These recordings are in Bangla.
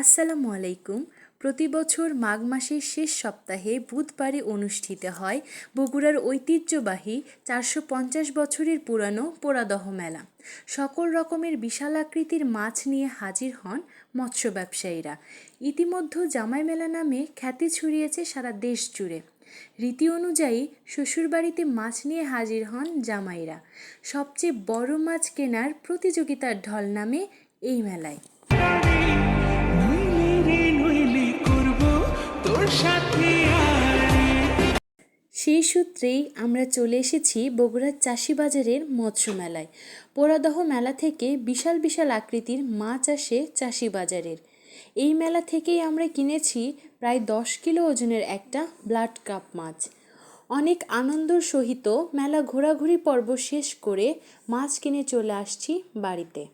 আসসালামু আলাইকুম। প্রতি বছর মাঘ মাসের শেষ সপ্তাহে বুধবারে অনুষ্ঠিত হয় বগুড়ার ঐতিহ্যবাহী ৪৫০ বছরের পুরানো পোড়াদহ মেলা। সকল রকমের বিশাল আকৃতির মাছ নিয়ে হাজির হন মৎস্য ব্যবসায়ীরা। ইতিমধ্যে জামাই মেলা নামে খ্যাতি ছড়িয়েছে সারা দেশ জুড়ে। রীতি অনুযায়ী শ্বশুরবাড়িতে মাছ নিয়ে হাজির হন জামাইরা। সবচেয়ে বড় মাছ কেনার প্রতিযোগিতার ঢল নামে এই মেলায়। সেই সূত্রেই আমরা চলে এসেছি বগুড়ার চাষিবাজারের মৎস্য মেলায়। পোড়াদহ মেলা থেকে বিশাল বিশাল আকৃতির মাছ আসে চাষিবাজারের। এই মেলা থেকেই আমরা কিনেছি প্রায় 10 কিলো ওজনের একটা ব্লাড কাপ মাছ। অনেক আনন্দর সহিত মেলা ঘোরাঘুরি পর্ব শেষ করে মাছ কিনে চলে আসছি বাড়িতে।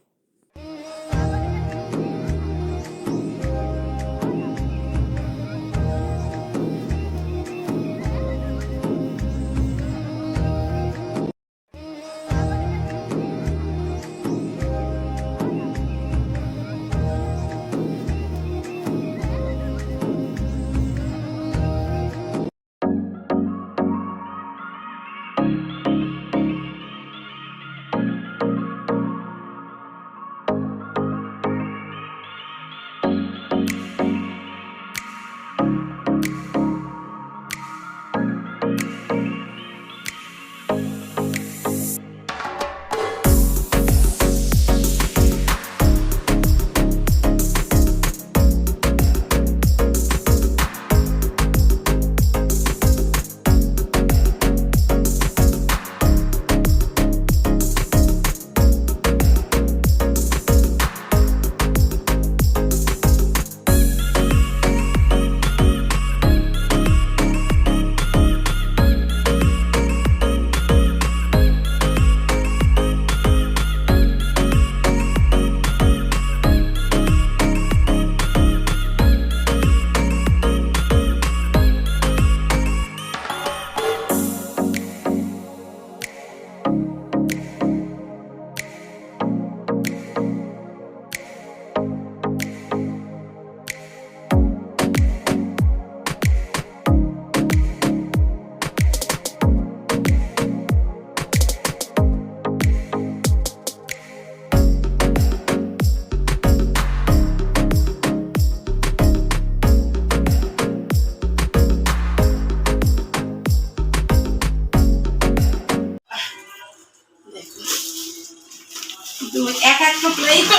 এক এক টুকরাই তো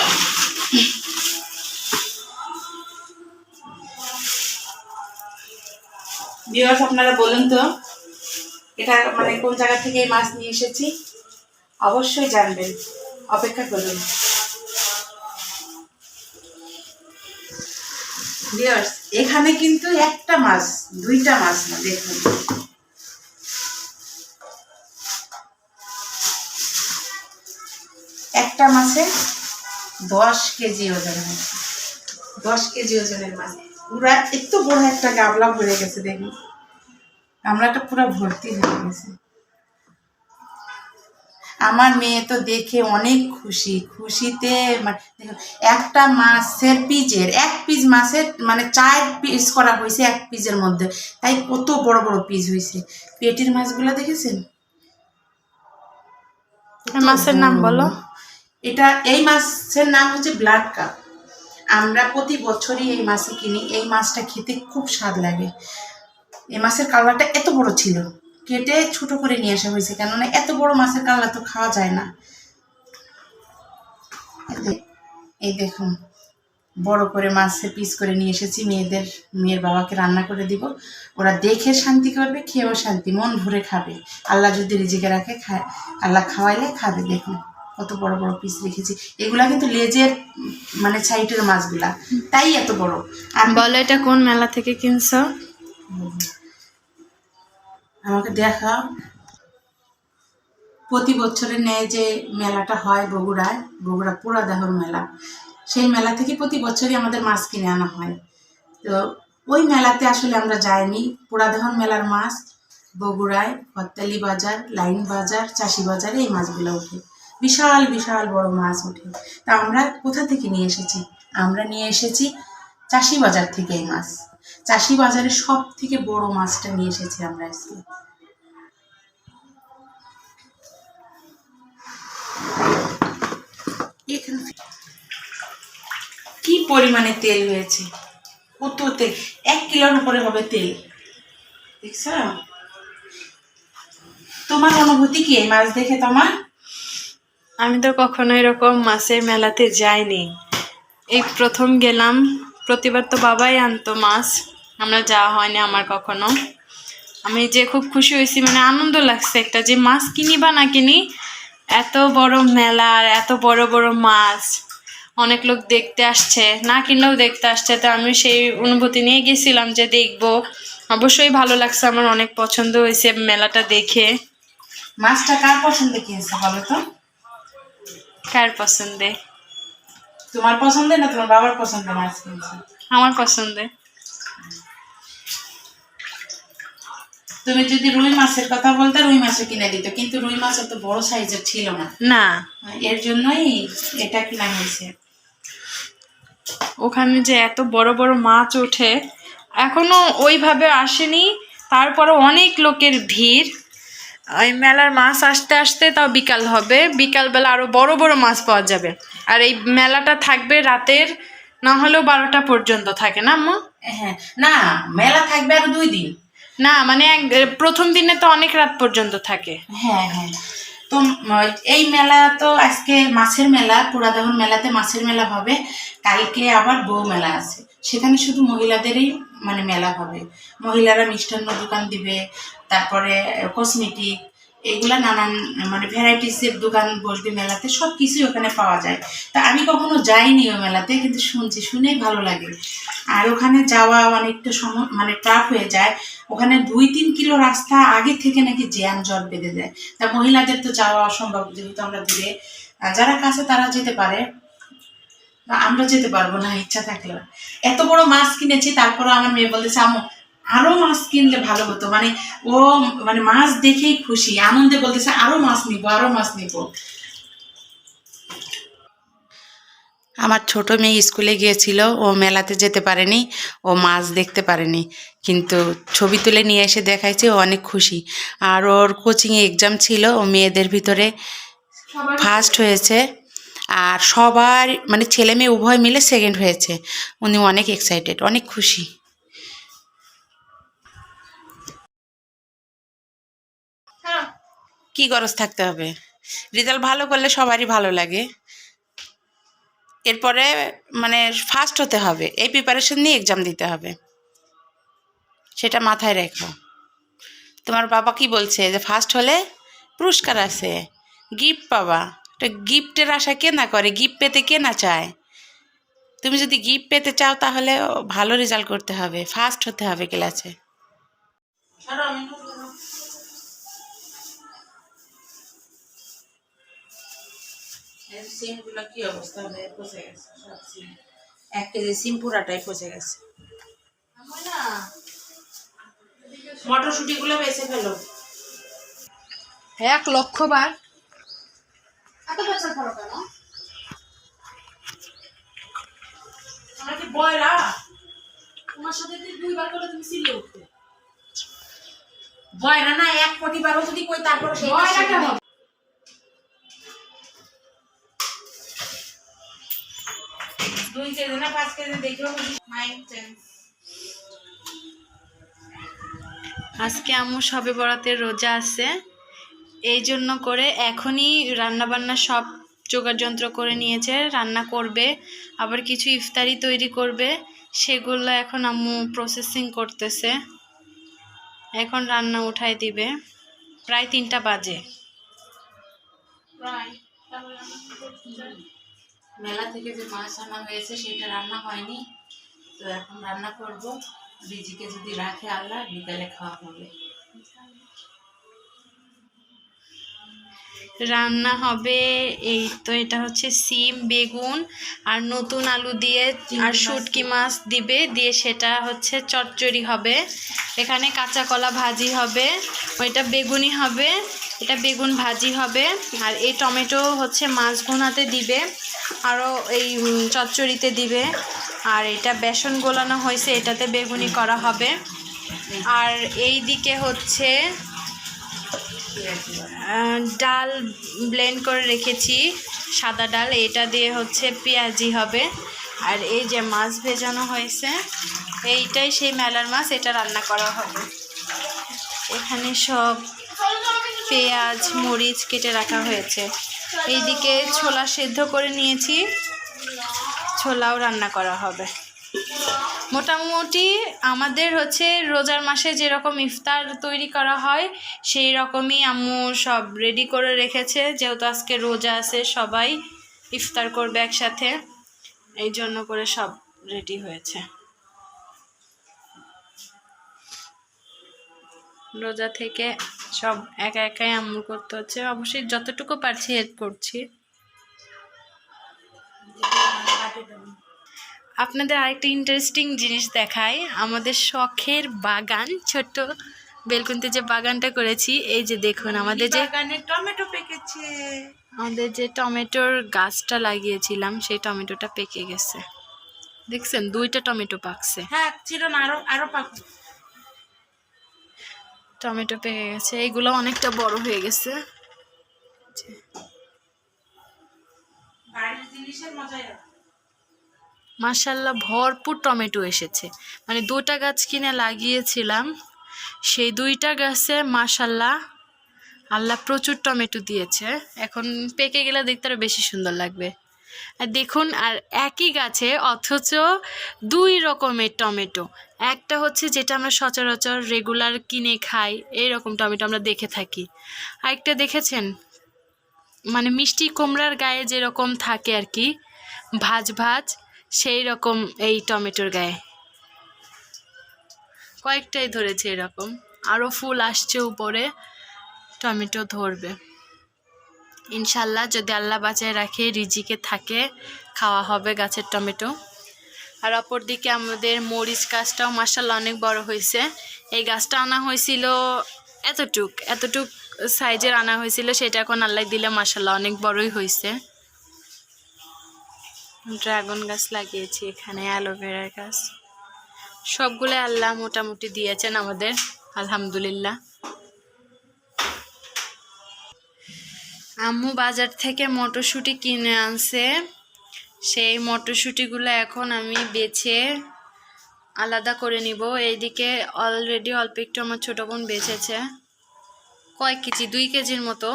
ভিউয়ার্স, আপনারা বলুন তো এটা মানে কোন জায়গা থেকে এই মাছ নিয়ে এসেছি, অবশ্যই জানবেন, অপেক্ষা করুন। ভিউয়ার্স, এখানে কিন্তু একটা মাছ, দুইটা মাছ না, দেখুন একটা মাছে 10 কেজি ওজন আছে। 10 কেজি ওজনের মাছ পুরা এত বড় একটা গাবলা ভরে গেছে। দেখুন গামলাটা পুরো ভর্তি হয়ে গেছে। আমার মেয়ে তো দেখে অনেক খুশিতে মানে দেখুন একটা মাছের পিজের এক পিস মাছের মানে 4 পিস করা হয়েছে এক পিসের মধ্যে, তাই কত বড় বড় পিস হয়েছে। পেটির মাছগুলো দেখেছেন? মাছের নাম বলো। এই মাছের নাম হচ্ছে ব্লাড কাপ। আমরা প্রতি বছরই এই মাছ কিনি। এই মাছটা খেতে খুব স্বাদ লাগে। এই মাছের কালারটা এত বড় ছিল, কেটে ছোট করে নিয়ে আসা হয়েছে, কেননা এত বড় মাছের কালার তো খাওয়া যায় না। এই দেখুন বড় করে মাছের পিস করে নিয়ে এসেছি। মেয়ের বাবাকে রান্না করে দিব, ওরা দেখে শান্তি করবে, খেয়েও শান্তি, মন ভরে খাবে। আল্লাহ যদি রিজিকে রাখে আল্লাহ খাওয়াইলে খাবে। দেখুন কত বড় বড় পিস রেখেছি। এগুলা কিন্তু লেজের মানে সাইডের মাছগুলা, তাই এত বড়। আর বলো এটা কোন মেলা থেকে কিনছো? আমাকে দেখা প্রতি বছরের ন্যায় যে মেলাটা হয় বগুড়া পোড়াদহর মেলা, সেই মেলা থেকে প্রতি বছরই আমাদের মাছ কিনে আনা হয়। তো ওই মেলাতে আসলে আমরা যাইনি। পোড়াদহর মেলার মাছ বগুড়ায় হরতালি বাজার, লাইন বাজার, চাষি বাজারে এই মাছগুলো ওঠে। বিশাল বিশাল বড় মাছ ওঠে। তা আমরা কোথা থেকে নিয়ে এসেছি? আমরা নিয়ে এসেছি চাষি বাজার থেকে এই মাছ, চাষি বাজারে সব থেকে বড় মাছটা নিয়ে এসেছি আমরা আজকে। এখানে কি পরিমাণে তেল হয়েছে, কত তেল, 1 কিলোর উপরে হবে তেল, দেখছো? তোমার অনুভূতি কি এই মাছ দেখে? তোমার? আমি তো কখনো এরকম মাছের মেলাতে যাইনি, এই প্রথম গেলাম। প্রতিবার তো বাবাই আনতো মাছ, আমরা যাওয়া হয়নি আমার কখনো। আমি যে খুব খুশি হয়েছি, মানে আনন্দ লাগছে একটা, যে মাছ কিনি বা না কিনি, এত বড় মেলা আর এত বড় বড় মাছ, অনেক লোক দেখতে আসছে, না কিনলেও দেখতে আসছে। তো আমি সেই অনুভূতি নিয়ে গেছিলাম যে দেখবো। অবশ্যই ভালো লাগছে, আমার অনেক পছন্দ হয়েছে মেলাটা দেখে। মাছটা কার পছন্দে কিনছে বলো তো? কার পছন্দে? তোমার পছন্দে না তোমার বাবার পছন্দে মাছ কিনছে? আমার পছন্দে। তুমি যদি রুই মাছের কথা বলতে রুই মাছও কিনে দিত, কিন্তু রুই মাছ অত বড় সাইজের ছিল না, না, এর জন্যই এটা কিনা হয়েছে। ওখানে যে এত বড় বড় মাছ ওঠে, এখনো ওইভাবে আসেনি, তারপরে অনেক লোকের ভিড়। ওই মেলার মাছ আসতে আসতে তাও বিকাল হবে, বিকালবেলা আরো বড় বড় মাছ পাওয়া যাবে। আর এই মেলাটা থাকবে রাতের না হলেও 12টা পর্যন্ত থাকে না আম্মু? হ্যাঁ, না মেলা থাকবে আরো 2 দিন। না মানে প্রথম দিনে তো অনেক রাত পর্যন্ত থাকে। হ্যাঁ হ্যাঁ, তো এই মেলা তো আজকে মাছের মেলা, পুরাদহন মেলাতে মাছের মেলা হবে, কালকে আবার বউ মেলা আছে, সেখানে শুধু মহিলাদেরই মানে মেলা হবে। মহিলারা মিষ্টান্ন দোকান দিবে, তারপরে কসমেটিক, এগুলা নানান মানে ভ্যারাইটিসের দোকান বসবে মেলাতে, সব কিছুই ওখানে পাওয়া যায়। তা আমি কখনো যাইনি ওই মেলাতে, কিন্তু শুনছি, শুনেই ভালো লাগে। আর ওখানে যাওয়া অনেকটা মানে টাফ হয়ে যায়, ওখানে 2-3 কিলো রাস্তা আগে থেকে নাকি জ্যাম জট বেঁধে যায়। তা মহিলাদের তো যাওয়া অসম্ভব, যেহেতু আমরা দূরে, যারা কাছে তারা যেতে পারে, আমরা যেতে পারবো না ইচ্ছা থাকলেও। এত বড় মাছ কিনেছি, তারপরে আমার মেয়ে বলতেছে আম্মু আরো মাছ কিনলে ভালো হতো, মানে ও মানে মাছ দেখেই খুশি, আনন্দে বলতেছে আরো মাছ নিবো, আরো মাছ নিবো। আমার ছোট মেয়ে স্কুলে গিয়েছিল, ও মেলাতে যেতে পারেনি, ও মাছ দেখতে পারেনি, কিন্তু ছবি তুলে নিয়ে এসে দেখাইছে, ও অনেক খুশি। আর ওর কোচিংয়ে এক্সাম ছিল, ও মেয়েদের ভিতরে ফার্স্ট হয়েছে, আর সবার মানে ছেলে মেয়ে উভয় মিলে সেকেন্ড হয়েছে। উনি অনেক এক্সাইটেড, অনেক খুশি। কি গরজ থাকতে হবে, রেজাল্ট ভালো করলে সবারই ভালো লাগে। এরপরে মানে ফার্স্ট হতে হবে, এই প্রিপারেশন নিয়ে এক্সাম দিতে হবে, সেটা মাথায় রেখো। তোমার বাবা কি বলছে যে ফার্স্ট হলে পুরস্কার আছে, গিফট পাবা। তো গিফটের আশা কে না করে, গিফট পেতে কে না চায়? তুমি যদি গিফট পেতে চাও তাহলে ভালো রেজাল্ট করতে হবে, ফার্স্ট হতে হবে ক্লাসে। সিমগুলো কি অবস্থা হবে, পচে গেছে সব সিম, 1 কেজি সিম পুরাটাই পচে গেছে। মটরশুঁটিগুলো বেছে ফেলো। 1,00,000 বার। এত বেচা করো কেন? আমরা কি বয়রা? তোমার সাথে 2বার করে তুমি সিলে উঠতে বয়রা না, 1 কোটি বারও যদি কই তারপর সেই বয়রাটা হবে। 2 কেজি না 5 কেজি দেখো, 9 10। আজকে আম্মু শবে বরাতের রোজা আছে, এই জন্য করে এখনই রান্না বান্না সব জোগাড় যন্ত্র করে নিয়েছে, রান্না করবে, আবার কিছু ইফতারি তৈরি করবে, সেগুলো এখন আম্মু প্রসেসিং করতেছে। এখন রান্না উঠাই দিবে, প্রায় 3টা বাজে। মেলা থেকে যে মাছ আনা হয়েছে সেটা রান্না হয়নি, তো এখন রান্না করব। রিজিকে যদি রাখে আল্লাহ, বিকালে খাওয়া হবে। রান্না হবে এই তো, এটা হচ্ছে সিম, বেগুন আর নতুন আলু দিয়ে, আর শুটকি মাছ দিবে, দিয়ে সেটা হচ্ছে চচ্চড়ি হবে। এখানে কাঁচা কলা ভাজি হবে, ওইটা বেগুনি হবে, এটা বেগুন ভাজি হবে। আর এই টমেটো হচ্ছে মাছ ভুনাতে দিবে, আরও এই চচ্চড়িতে দিবে। আর এটা বেসন গোলানো হয়েছে, এটাতে বেগুনি করা হবে। আর এই দিকে হচ্ছে ডাল ব্লেন্ড করে রেখেছি, সাদা ডাল, এটা দিয়ে হচ্ছে পেঁয়াজি হবে। আর এই যে মাছ ভেজানো হয়েছে, এইটাই সেই মেলার মাছ, এটা রান্না করা হবে। এখানে সব পেঁয়াজ মরিচ কেটে রাখা হয়েছে। এইদিকে ছোলা সেদ্ধ করে নিয়েছি, ছোলাও রান্না করা হবে। মোটামুটি আমাদের হচ্ছে রোজার মাসে যেরকম ইফতার তৈরি করা হয় সেই রকমই আম্মু সব রেডি করে রেখেছে, যেহেতু আজকে রোজা আছে, সবাই ইফতার করবে একসাথে, এই জন্য করে সব রেডি হয়েছে। রোজা থেকে সব একা একাই আম্মু করতে হচ্ছে, অবশ্যই যতটুকু পারছি হেল্প করছি। আপনাদের আরেকটা ইন্টারেস্টিং জিনিস দেখাই, আমাদের শখের বাগান, ছোট্ট বেলকুনিতে যে বাগানটা করেছি, এই যে দেখুন আমাদের যে টমেটো পেকেছে, আমাদের যে টমেটোর গাছটা লাগিয়েছিলাম সেই টমেটোটা পেকে গেছে, দেখছেন 2টা টমেটো পাকছে। হ্যাঁ ছিল না, আরো পাক। টমেটো পেকে গেছে, এইগুলো অনেকটা বড় হয়ে গেছে। বাড়ির জিনিসের মজাই আলাদা। মাশাল্লাহ ভরপুর টমেটো এসেছে, মানে 2টা গাছ কিনে লাগিয়েছিলাম, সেই 2টা গাছে মাশাল্লাহ আল্লাহ প্রচুর টমেটো দিয়েছে। এখন পেকে গেলে দেখতে আরো বেশি সুন্দর লাগবে। আর দেখুন, আর একই গাছে অথচ 2 রকমের টমেটো, একটা হচ্ছে যেটা আমরা সচরাচর রেগুলার কিনে খাই, এইরকম টমেটো আমরা দেখে থাকি। আরেকটা দেখেছেন, মানে মিষ্টি কুমড়ার গায়ে যেরকম থাকে আর কি, ভাজ ভাজ, সেই রকম এই টমেটোর গায়ে কয়েকটাই ধরেছে এরকম, আরও ফুল আসছে উপরে, টমেটো ধরবে ইনশাল্লাহ, যদি আল্লাহ বাঁচায় রাখে, রিজিকে থাকে, খাওয়া হবে গাছের টমেটো। আর অপর দিকে আমাদের মরিচ গাছটাও মাশাল্লাহ অনেক বড় হয়েছে। এই গাছটা আনা হয়েছিল এতটুক সাইজের আনা হয়েছিল, সেটা এখন আল্লাহ দিলে মাশাল্লাহ অনেক বড়ই হয়েছে। ড্রাগন গাছ লাগিয়েছি এখানে, অ্যালোভেরার গাছ, সবগুলো আল্লাহ মোটামুটি দিয়েছেন আমাদের, আলহামদুলিল্লাহ। আম্মু বাজার থেকে মটরশুঁটি কিনে আনছে, সেই মটরশুঁটিগুলো এখন আমি বেছে আলাদা করে নিব। এইদিকে অলরেডি অল্প একটু আমার ছোটো বোন বেছেছে। কয় কেজি? 2 কেজির মতো।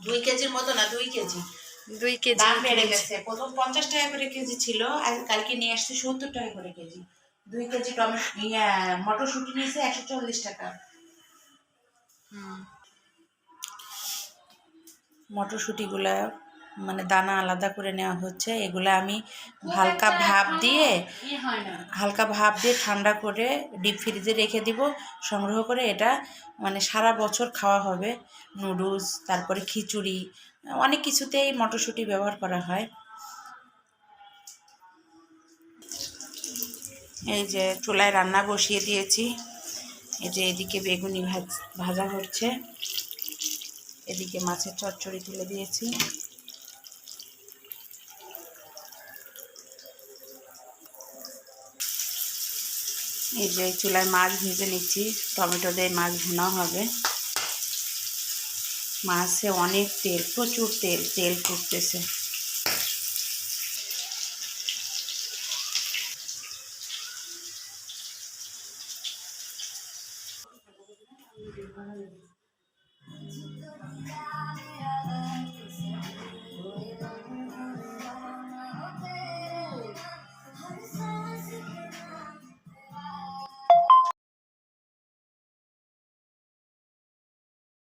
2 কেজির মতো না, 2 কেজি। 2 কেজি দাম বেড়ে গেছে, প্রথম 50 টাকা করে কেজি ছিল, আর কালকে নিয়ে আসছে 70 টাকা করে কেজি। 2 কেজি টমেটো মটরশুঁটি নিয়েছে 140 টাকা। মটরশুঁটিগুলা মানে দানা আলাদা করে নেওয়া হচ্ছে, এগুলা আমি হালকা ভাপ দিয়ে ঠান্ডা করে ডিপ ফ্রিজে রেখে দিব সংগ্রহ করে। এটা মানে সারা বছর খাওয়া হবে, নুডলস, তারপরে খিচুড়ি, অনেক কিছুতেই মটরশুঁটি ব্যবহার করা হয়। এই যে চুলায় রান্না বসিয়ে দিয়েছি, এই যে এদিকে বেগুনি ভাজা হচ্ছে, এদিকে মাছের চচ্চড়ি তুলে দিয়েছি। এই যে চুলায় মাছ ভেজে নিচ্ছি, টমেটো দিয়ে মাছ ভুনা হবে। মাছে অনেক তেল, প্রচুর তেল ফুটতেছে।